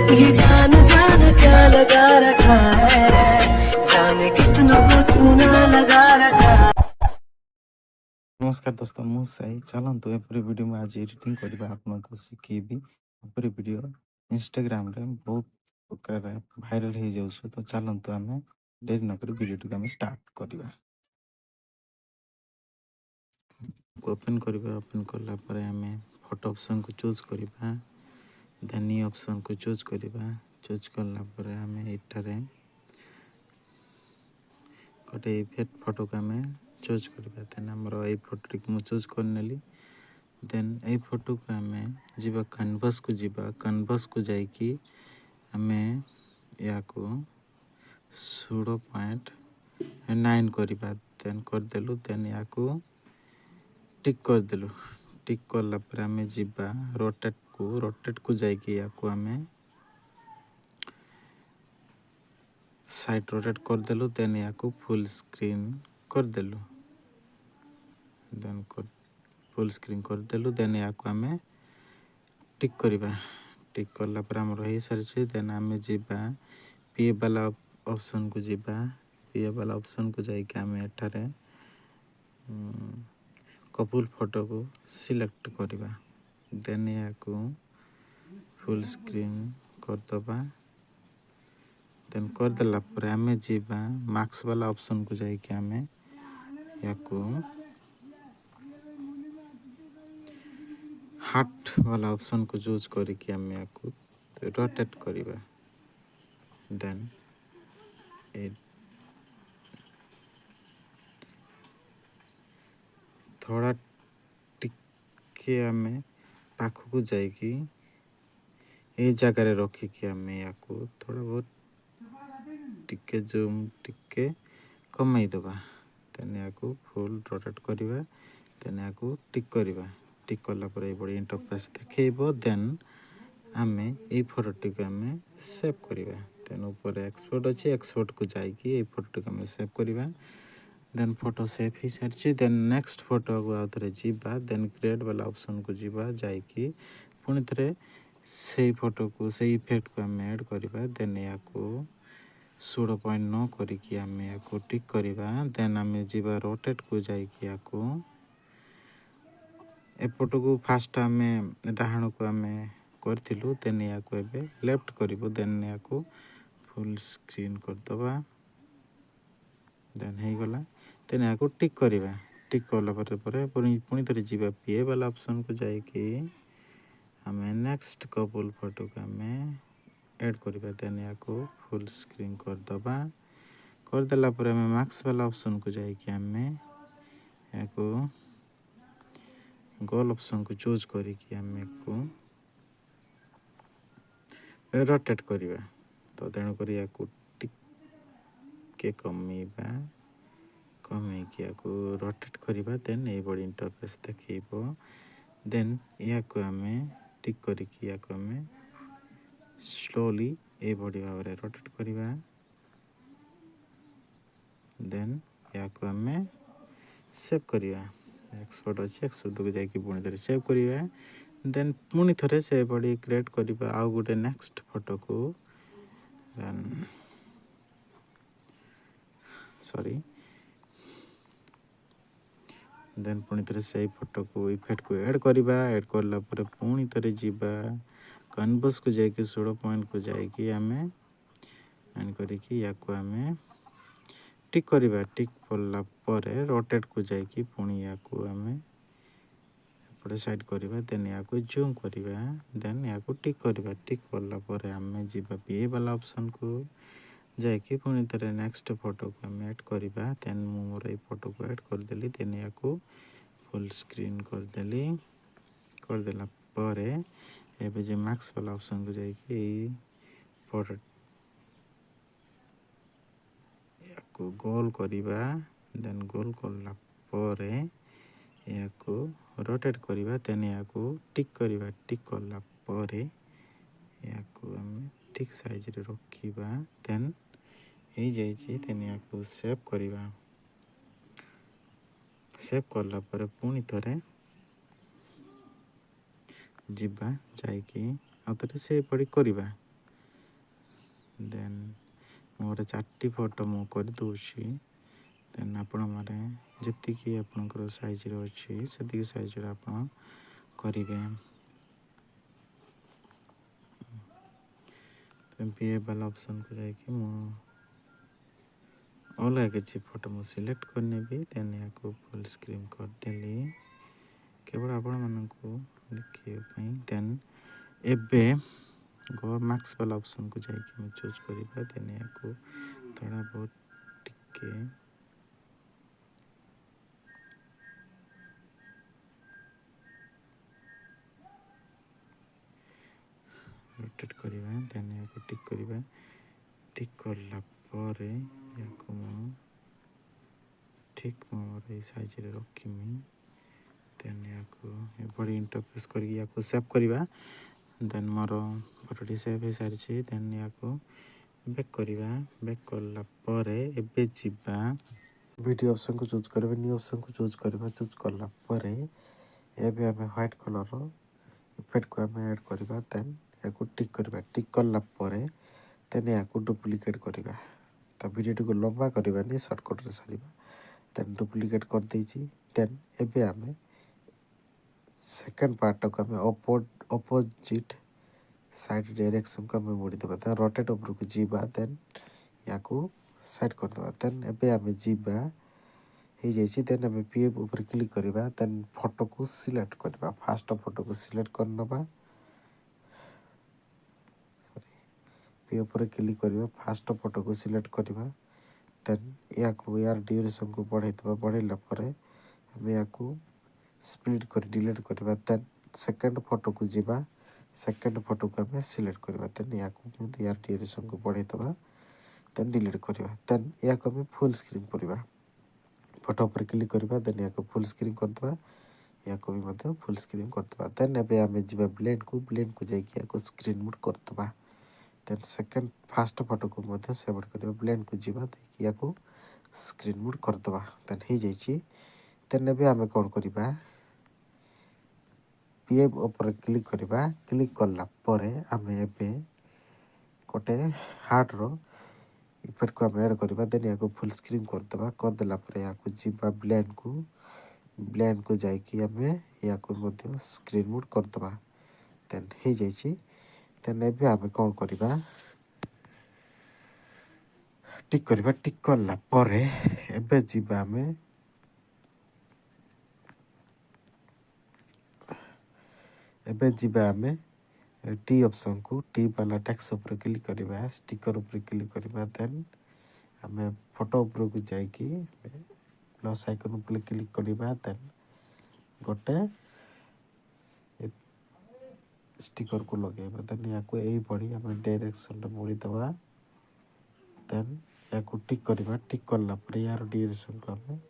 ये जान जान क्या लगा रखा है, जाने कितना कुछ गुना लगा रखा है। नमस्कार दोस्तों मु साई चलतु एपरी वीडियो में आज एडिटिंग करबा आपनको शिखेबी। एपरी वीडियो इंस्टाग्राम रे बहुत प्रकार भाइराल हो जाउछ तो चलतु आमे देरी न करी वीडियो को स्टार्ट करबा। ओपन करबा ओपन करला परे आमे फोटो ऑप्शन को चूज करबा देन न्यू ऑप्शन को चूज करबा। चूज करला परे आमे इटारे गोटे इफेक्ट फोटो को आमे चूज करबा देन हमरो ए फोटो को चूज करनेली देन ए फोटो को आमे जीवा कैनवास को जीवा कैनवास को जाइकी आमे या को 0.9 करबा देन कर देलु देन या को टिक कर देलु टिक करला पर आमे जीवा रोटेट को जाइकी या को आमे साइड रोटेट कर देलु देन या को फुल स्क्रीन कर देलु देन फुल स्क्रीन कर देलु देन या को आमे टिक करबा टिक करला पर हम रही सारी देन आमे जीवा पी वाला ऑप्शन को जीवा पी वाला ऑप्शन को जाई के आमे एठारे कपल फोटो को सिलेक्ट करबा देन या को फुल स्क्रीन कर दबा देन कर देला पर आमे जीवा मार्क्स वाला ऑप्शन को जाई के आमे या को हार्ट वाला ऑप्शन को चूज करके आमे या को रोटेट करबा देन थोड़ा टिके आमे पाखु को जाइकी ए जगह रखी कि आमे या को थोड़ा बहुत टिके जूम टिके कमाई दबा देन या को फुल रोटेट करबा देन या को टिक करबा टिक करला पर ए बड़ी इंटरफेस देखेबो देन आमे ए फोटो को आमे सेव करबा देन ऊपर एक्सपोर्ट अछि एक्सपोर्ट को जाइकी ए फोटो को आमे सेव करबा देन फोटो सेव ही सारी देन नेक्स्ट फोटो को आउथरे जीवा देन क्रिएट वाला ऑप्शन को जीवा जाइकी पुणी थरे से फोटो को से इफेक्ट को आमे ऐड करबा देन या को 0.9 करके आमे या को टिक करबा देन आमे जीवा रोटेट को जाइकी या को ए फोटो को फास्ट आमे डाहाण को आमे करथिलु देन या को एबे लेफ्ट करबो देन या को फुल स्क्रीन कर दबा देन हे गला देन या को टिक करबा टिक करला पर पुणी थरे जीवा पी वाला ऑप्शन को जाइकी आमे नेक्स्ट कपल फोटो को आमे ऐड करबा देन या को फुल स्क्रीन कर दबा कर देला पर आमे मार्क्स वाला ऑप्शन को जाइकी आमे या को गोल ऑप्शन को चूज करके आमे को रोटेट करबा तो तेणु कर या को टिके कमेबा कमे कि या को रोटेट करबा देन ए बड़ी इंटरफेस देखिबो देन या को आमे टिक करके या को आमे स्लोली ए बड़ी भाव रोटेट करबा देन या को आमे सेव करबा एक्सपोर्ट अछि एक्सपोर्ट को जाइकी पुणी थरे सेव करबा देन पुणी थरे से बड़ी क्रिएट करबा आ गोटे नेक्स्ट फोटो को देन सॉरी देन पुणी थरे से फोटो को इफेक्ट को ऐड करबा ऐड करला पर पुणी थरे जीवा कैनवास को जाइकी 16 पॉइंट को जाइकी आमे एंड करके या को आमे टिक करबा टिक करला पर रोटेट को जाइकी पुणी या को आमे पड़े साइड करबा देन या को जूम करबा देन या को टिक करबा टिक करला पर आमे जीवा पी वाला ऑप्शन को जाइकी पुणी थरे नेक्स्ट फोटो को आमे ऐड करबा देन मु मोर ए फोटो को ऐड कर देली देन या को फुल स्क्रीन कर देली कर देला पर एबे जे मार्क्स वाला ऑप्शन को जाइकी फोटो या को गोल करबा देन गोल करला पर या को रोटेट करबा देन या को टिक करबा टिक करला पर या को हम ठीक साइज रे रखिबा देन हे जाई छी देन या को सेव करबा सेव करला पर पुणी थरे जीवा जाइकी आउथरे से पड़ी करबा ଦେନ୍ ମୋର 4ଟି ଫଟୋ ମୁଁ କରିଦେଉଛି। ଦେନ୍ ଆପଣମାନେ ଯେତିକି ଆପଣଙ୍କର ସାଇଜ୍ର ଅଛି ସେତିକି ସାଇଜ୍ର ଆପଣ କରିବେ। ପିଏ ବାଲା ଅପସନ୍କୁ ଯାଇକି ମୁଁ ଅଲଗା କିଛି ଫଟୋ ମୁଁ ସିଲେକ୍ଟ କରିନେବି। ଦେନ୍ ଏହାକୁ ଫୁଲ୍ ସ୍କ୍ରିନ୍ କରିଦେଲି କେବଳ ଆପଣମାନଙ୍କୁ ଦେଖିବା ପାଇଁ। ଦେନ୍ ଏବେ ମାର୍କ୍ସ ବାଲା ଅପସନ୍କୁ ଯାଇକି ଆମେ ଚୁଜ୍ କରିବା। ଦେନ୍ ଏହାକୁ थोड़ा बहुत टिके रोटेट करवा। देन या टिक करवा। टिक करला परे याको मु ठीक मोर ए साइज रे रखिमी। देन याको ए बड़ी इंटरफेस करके याको सेव करवा। देन मोर फोटोटी सेव हो सारी छी। देन याको बैक करवा। बैक करला परे एबे जिबा वीडियो ऑप्शन को चूज करबे। न्यू ऑप्शन को चूज करबा। चूज करला परे एबे हमें व्हाइट कलर रो इफेक्ट को हमें ऐड करबा। देन याको टिक करबा। टिक करला परे देन याको डुप्लीकेट करबा। ता वीडियो को लंबा करबा नहीं शॉर्टकट रे सारीबा। देन डुप्लीकेट कर देछि। देन एबे हमें सेकंड पार्ट को हमें अपोजिट साइड डायरेक्शन को हमें मोड़ी देबा। ता रोटेट ऊपर को जीबा। देन याको साइड कर देबा। देन एबे हमें जीबा हो जाइए। देन हमें पीएफ ऊपर क्लिक करवा। देन फोटो को सिलेक्ट करवा। फास्ट फोटो को सिलेक्ट करनबा। पीएफ ऊपर क्लिक करवा। फास्ट फोटो को सिलेक्ट करवा। देन या को यार ड्यूरेशन को बढ़ाई देबा। बढ़ाइला परे हमें या को स्प्लिट कर डिलीट करवा। देन सेकंड फोटो को जीबा। सेकंड फोटो को हमें सिलेक्ट करवा। देन या को यार ड्यूरेशन को बढ़ाई देबा। देन डिलीट करवा। देन या को हमें फुल स्क्रीन करवा। फोटो पर क्लिक करवा। देन या को फुल स्क्रीन कर देबा। या को भी मतलब फुल स्क्रीन कर देबा। देन एबे हमें जीबा ब्लेंड को जाके या को स्क्रीन मोड कर देबा। देन सेकंड फास्ट फोटो को मतलब सेव करबा। ब्लेंड को जीबा देखि या को स्क्रीन मोड कर देबा। देन हो जाइए। देन एबे हमें कोन करबा पीएफ ऊपर क्लिक करबा। क्लिक करला परे हमें एबे कोटे हार्ट रो इफेक्ट को हमें ऐड करबा। देन या को फुल स्क्रीन कर देबा। कर देला परे या को जीबा ब्लेंड को जाके हमें या को मतलब स्क्रीन मोड कर देबा। देन हो जाइए। देन एबे हमें कोन करबा टिक करबा। टिक करला परे एबे जीबा हमें एबे जीबा हमें टी ऑप्शन को टी वाला टेक्स्ट ऊपर क्लिक करबा। स्टिकर ऊपर क्लिक करबा। देन हमें फोटो ऊपर को जाके प्लस आइकन ऊपर क्लिक करबा। देन गोटे स्टिकर को लगेबा। देन या को एई पड़ी हमें डायरेक्शन रे मोड़ी देबा। देन या को टिक करबा। टिक करला पर यार डायरेक्शन को हमें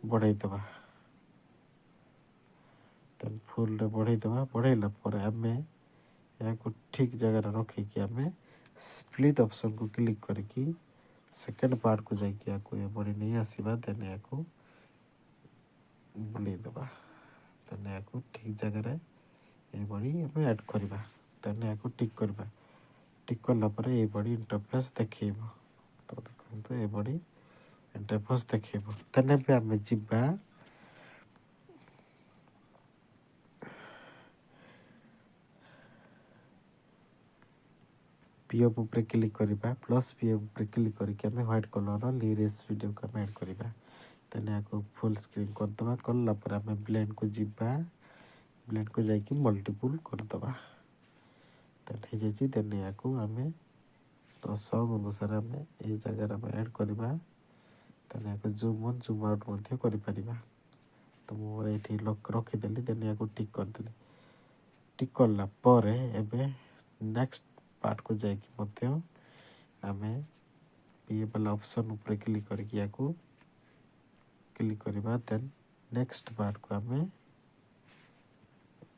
बढ़ाई देबा। देन फुल रे बढ़ाई देबा। बढ़ाइला पर हमें या को ठीक जगह रे रखी कि हमें स्प्लिट ऑप्शन को क्लिक करके सेकंड पार्ट को जाके या को ये बड़ी नहीं आसीबा। देन या को बुलाई देबा। देन या को ठीक जगह रे ये बड़ी हमें ऐड करबा। देन या को टिक करबा। टिक करला पर ये बड़ी इंटरफेस देखिबो। तो देखंतु ये बड़ी इंटरफेस देखिबो। देन पे हमें जिबा पीएफ ऊपर क्लिक करबा। प्लस पीएफ ऊपर क्लिक करके हमें व्हाइट कलर रो लिरिक्स वीडियो को ऐड करबा। देन या को फुल स्क्रीन कर देबा। करला पर हमें ब्लेंड को जिबा। ब्लेंड को जाके मल्टीपल कर देबा। देन हो जाइए। देन या को हमें सॉन्ग अनुसार हमें ये जगह में ऐड करबा। देन या को जूम इन जूम आउट मध्य करि परिबा। तो मोर एठी लॉक रखि देली। देन या को टिक कर देली। टिक करला परे एबे नेक्स्ट पार्ट को जाके मध्य हमें ये वाला ऑप्शन ऊपर क्लिक करके या को क्लिक करबा। देन नेक्स्ट पार्ट को हमें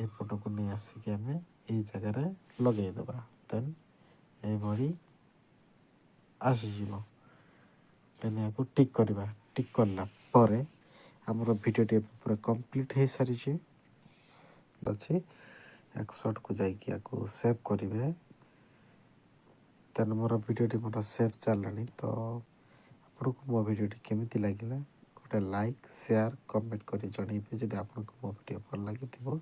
ए फोटो को नहीं आसी के हमें ए जगह रे लगे देबा। देन ए बड़ी आसी जीवो। देन या को टिक करबा। टिक करला परे हमरो वीडियो टे पूरा कंप्लीट हे सारी छी अछि। एक्सपोर्ट को जाके या को सेव करबे। ତେଣୁ ମୋର ଭିଡ଼ିଓଟି ମୋର ସେଭ୍ ଚାଲିଲାଣି। ତ ଆପଣଙ୍କୁ ମୋ ଭିଡ଼ିଓଟି କେମିତି ଲାଗିଲା ଗୋଟେ ଲାଇକ୍ ସେୟାର କମେଣ୍ଟ କରି ଜଣାଇବେ। ଯଦି ଆପଣଙ୍କୁ ମୋ ଭିଡ଼ିଓ ଭଲ ଲାଗିଥିବ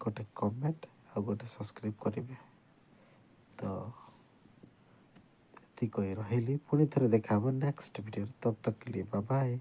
ଗୋଟେ କମେଣ୍ଟ ଆଉ ଗୋଟେ ସବସ୍କ୍ରାଇବ୍ କରିବେ। ତ ଏତିକି କହି ରହିଲି, ପୁଣି ଥରେ ଦେଖା ହେବ ନେକ୍ସଟ ଭିଡ଼ିଓରେ। ତବ ତକ୍ କେ ଲିଏ ବାଏ ବାଏ।